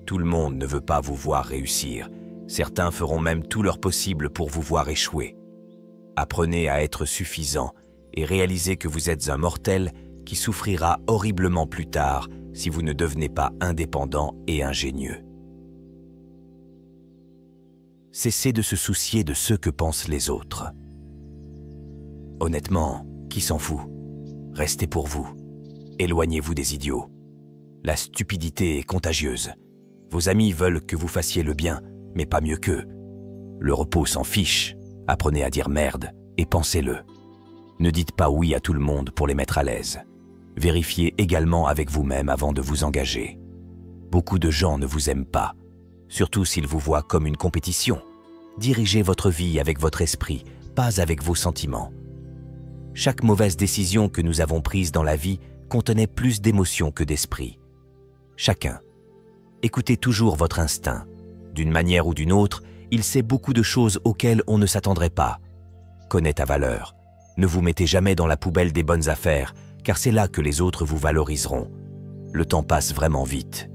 Tout le monde ne veut pas vous voir réussir. Certains feront même tout leur possible pour vous voir échouer. Apprenez à être suffisant et réalisez que vous êtes un mortel qui souffrira horriblement plus tard si vous ne devenez pas indépendant et ingénieux. Cessez de se soucier de ce que pensent les autres. Honnêtement, qui s'en fout? Restez pour vous. Éloignez-vous des idiots. La stupidité est contagieuse. Vos amis veulent que vous fassiez le bien, mais pas mieux qu'eux. Le repos s'en fiche. Apprenez à dire merde et pensez-le. Ne dites pas oui à tout le monde pour les mettre à l'aise. Vérifiez également avec vous-même avant de vous engager. Beaucoup de gens ne vous aiment pas, surtout s'ils vous voient comme une compétition. Dirigez votre vie avec votre esprit, pas avec vos sentiments. Chaque mauvaise décision que nous avons prise dans la vie contenait plus d'émotions que d'esprit. Chacun. Écoutez toujours votre instinct. D'une manière ou d'une autre, il sait beaucoup de choses auxquelles on ne s'attendrait pas. Connais ta valeur. Ne vous mettez jamais dans la poubelle des bonnes affaires, car c'est là que les autres vous valoriseront. Le temps passe vraiment vite.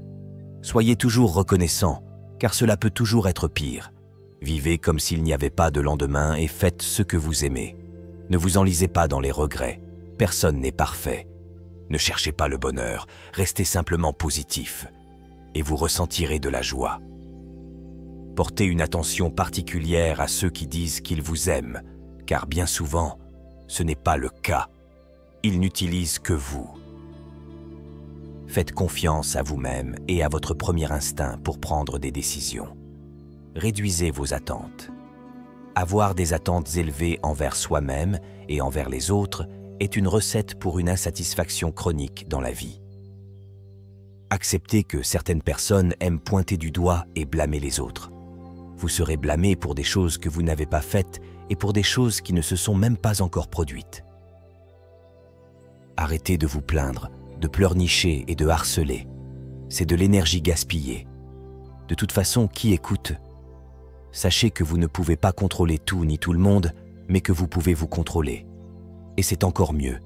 Soyez toujours reconnaissant, car cela peut toujours être pire. Vivez comme s'il n'y avait pas de lendemain et faites ce que vous aimez. Ne vous enlisez pas dans les regrets. Personne n'est parfait. Ne cherchez pas le bonheur, restez simplement positif. Et vous ressentirez de la joie. Portez une attention particulière à ceux qui disent qu'ils vous aiment, car bien souvent, ce n'est pas le cas. Ils n'utilisent que vous. Faites confiance à vous-même et à votre premier instinct pour prendre des décisions. Réduisez vos attentes. Avoir des attentes élevées envers soi-même et envers les autres est une recette pour une insatisfaction chronique dans la vie. Acceptez que certaines personnes aiment pointer du doigt et blâmer les autres. Vous serez blâmé pour des choses que vous n'avez pas faites et pour des choses qui ne se sont même pas encore produites. Arrêtez de vous plaindre, de pleurnicher et de harceler. C'est de l'énergie gaspillée. De toute façon, qui écoute? Sachez que vous ne pouvez pas contrôler tout ni tout le monde, mais que vous pouvez vous contrôler. Et c'est encore mieux.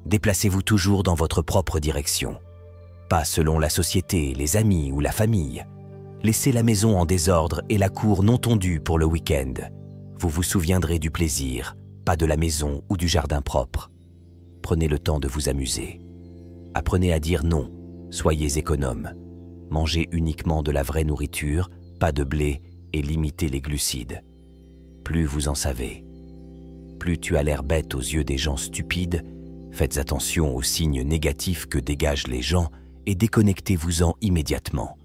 Déplacez-vous toujours dans votre propre direction. Pas selon la société, les amis ou la famille. Laissez la maison en désordre et la cour non tondue pour le week-end. Vous vous souviendrez du plaisir, pas de la maison ou du jardin propre. Prenez le temps de vous amuser. Apprenez à dire non, soyez économe. Mangez uniquement de la vraie nourriture, pas de blé, et limitez les glucides. Plus vous en savez. Plus tu as l'air bête aux yeux des gens stupides, faites attention aux signes négatifs que dégagent les gens et déconnectez-vous-en immédiatement.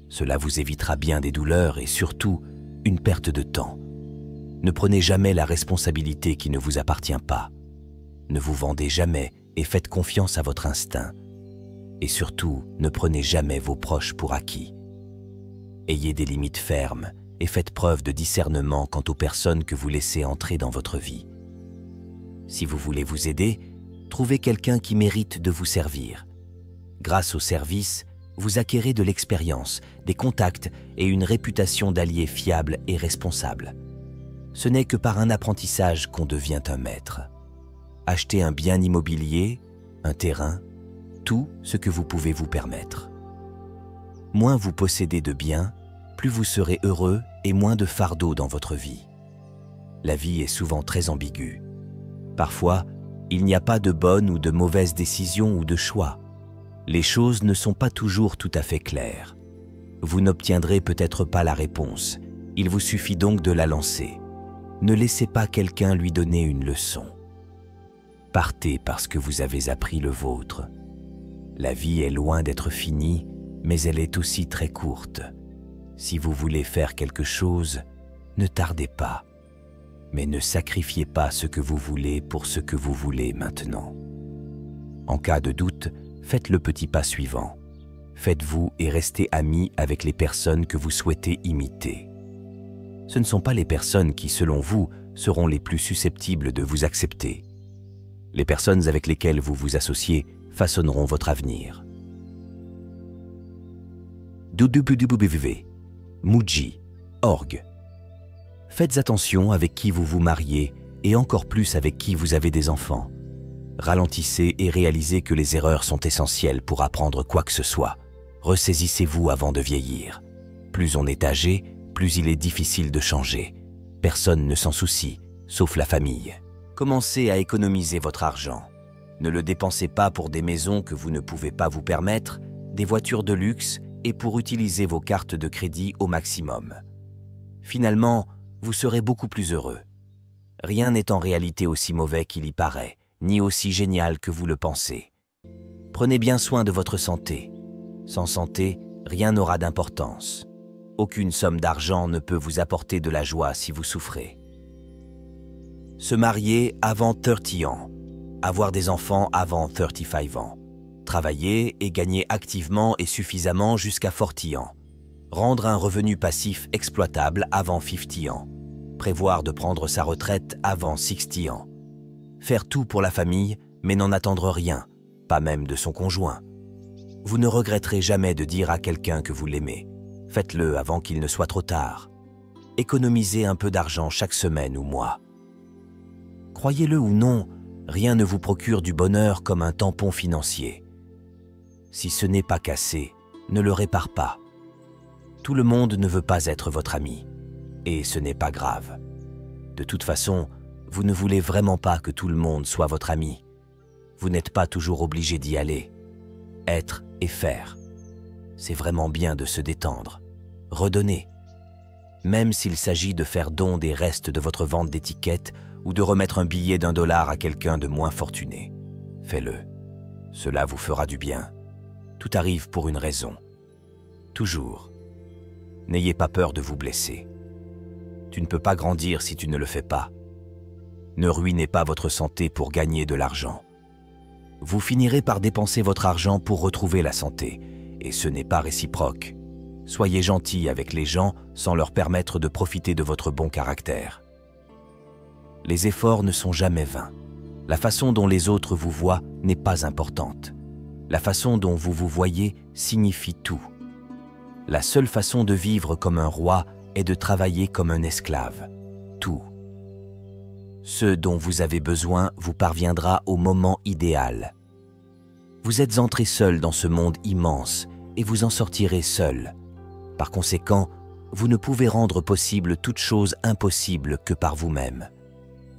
Cela vous évitera bien des douleurs et surtout une perte de temps. Ne prenez jamais la responsabilité qui ne vous appartient pas. Ne vous vendez jamais et faites confiance à votre instinct. Et surtout, ne prenez jamais vos proches pour acquis. Ayez des limites fermes et faites preuve de discernement quant aux personnes que vous laissez entrer dans votre vie. Si vous voulez vous aider, trouvez quelqu'un qui mérite de vous servir. Grâce au service, vous acquérez de l'expérience, des contacts et une réputation d'allié fiable et responsable. Ce n'est que par un apprentissage qu'on devient un maître. Achetez un bien immobilier, un terrain, tout ce que vous pouvez vous permettre. Moins vous possédez de biens, plus vous serez heureux et moins de fardeau dans votre vie. La vie est souvent très ambiguë. Parfois, il n'y a pas de bonne ou de mauvaise décision ou de choix. Les choses ne sont pas toujours tout à fait claires. Vous n'obtiendrez peut-être pas la réponse. Il vous suffit donc de la lancer. Ne laissez pas quelqu'un lui donner une leçon. Partez parce que vous avez appris le vôtre. La vie est loin d'être finie, mais elle est aussi très courte. Si vous voulez faire quelque chose, ne tardez pas. Mais ne sacrifiez pas ce que vous voulez pour ce que vous voulez maintenant. En cas de doute, faites le petit pas suivant. Faites-vous et restez amis avec les personnes que vous souhaitez imiter. Ce ne sont pas les personnes qui, selon vous, seront les plus susceptibles de vous accepter. Les personnes avec lesquelles vous vous associez façonneront votre avenir. Muji.org. Faites attention avec qui vous vous mariez et encore plus avec qui vous avez des enfants. Ralentissez et réalisez que les erreurs sont essentielles pour apprendre quoi que ce soit. Ressaisissez-vous avant de vieillir. Plus on est âgé, plus il est difficile de changer. Personne ne s'en soucie, sauf la famille. Commencez à économiser votre argent. Ne le dépensez pas pour des maisons que vous ne pouvez pas vous permettre, des voitures de luxe et pour utiliser vos cartes de crédit au maximum. Finalement, vous serez beaucoup plus heureux. Rien n'est en réalité aussi mauvais qu'il y paraît, ni aussi génial que vous le pensez. Prenez bien soin de votre santé. Sans santé, rien n'aura d'importance. Aucune somme d'argent ne peut vous apporter de la joie si vous souffrez. Se marier avant 30 ans. Avoir des enfants avant 35 ans. Travailler et gagner activement et suffisamment jusqu'à 40 ans. Rendre un revenu passif exploitable avant 50 ans. Prévoir de prendre sa retraite avant 60 ans. Faire tout pour la famille, mais n'en attendre rien, pas même de son conjoint. Vous ne regretterez jamais de dire à quelqu'un que vous l'aimez. Faites-le avant qu'il ne soit trop tard. Économisez un peu d'argent chaque semaine ou mois. Croyez-le ou non, rien ne vous procure du bonheur comme un tampon financier. Si ce n'est pas cassé, ne le répare pas. Tout le monde ne veut pas être votre ami. Et ce n'est pas grave. De toute façon, vous ne voulez vraiment pas que tout le monde soit votre ami. Vous n'êtes pas toujours obligé d'y aller. Être et faire. C'est vraiment bien de se détendre. Redonner. Même s'il s'agit de faire don des restes de votre vente d'étiquettes ou de remettre un billet d'$1 à quelqu'un de moins fortuné. Faites-le. Cela vous fera du bien. Tout arrive pour une raison. Toujours. N'ayez pas peur de vous blesser. Tu ne peux pas grandir si tu ne le fais pas. Ne ruinez pas votre santé pour gagner de l'argent. Vous finirez par dépenser votre argent pour retrouver la santé, et ce n'est pas réciproque. Soyez gentil avec les gens sans leur permettre de profiter de votre bon caractère. Les efforts ne sont jamais vains. La façon dont les autres vous voient n'est pas importante. La façon dont vous vous voyez signifie tout. La seule façon de vivre comme un roi est de travailler comme un esclave. Tout. Ce dont vous avez besoin vous parviendra au moment idéal. Vous êtes entré seul dans ce monde immense et vous en sortirez seul. Par conséquent, vous ne pouvez rendre possible toute chose impossible que par vous-même.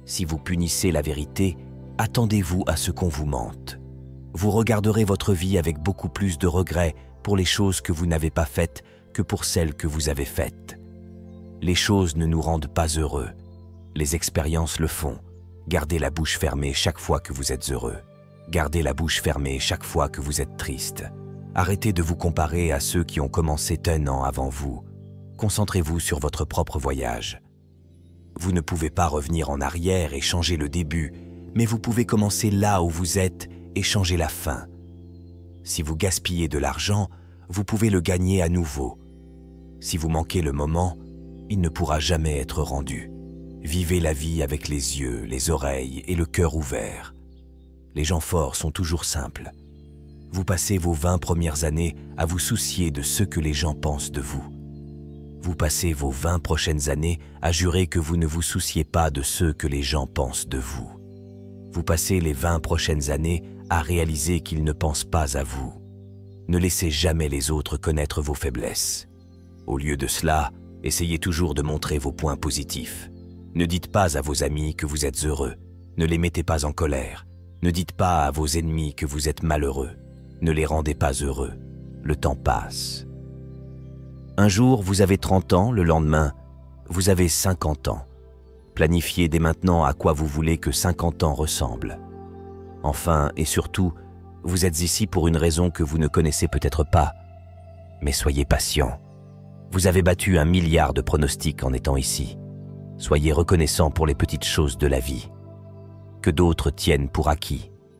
Si vous punissez la vérité, attendez-vous à ce qu'on vous mente. Vous regarderez votre vie avec beaucoup plus de regrets pour les choses que vous n'avez pas faites que pour celles que vous avez faites. Les choses ne nous rendent pas heureux. Les expériences le font. Gardez la bouche fermée chaque fois que vous êtes heureux. Gardez la bouche fermée chaque fois que vous êtes triste. Arrêtez de vous comparer à ceux qui ont commencé 1 an avant vous. Concentrez-vous sur votre propre voyage. Vous ne pouvez pas revenir en arrière et changer le début, mais vous pouvez commencer là où vous êtes et changer la fin. Si vous gaspillez de l'argent, vous pouvez le gagner à nouveau. Si vous manquez le moment, il ne pourra jamais être rendu. Vivez la vie avec les yeux, les oreilles et le cœur ouverts. Les gens forts sont toujours simples. Vous passez vos 20 premières années à vous soucier de ce que les gens pensent de vous. Vous passez vos 20 prochaines années à jurer que vous ne vous souciez pas de ce que les gens pensent de vous. Vous passez les 20 prochaines années à réaliser qu'ils ne pensent pas à vous. Ne laissez jamais les autres connaître vos faiblesses. Au lieu de cela, essayez toujours de montrer vos points positifs. Ne dites pas à vos amis que vous êtes heureux. Ne les mettez pas en colère. Ne dites pas à vos ennemis que vous êtes malheureux. Ne les rendez pas heureux. Le temps passe. Un jour, vous avez 30 ans, le lendemain, vous avez 50 ans. Planifiez dès maintenant à quoi vous voulez que 50 ans ressemblent. Enfin et surtout, vous êtes ici pour une raison que vous ne connaissez peut-être pas. Mais soyez patient. Vous avez battu 1 milliard de pronostics en étant ici. Soyez reconnaissant pour les petites choses de la vie, que d'autres tiennent pour acquis.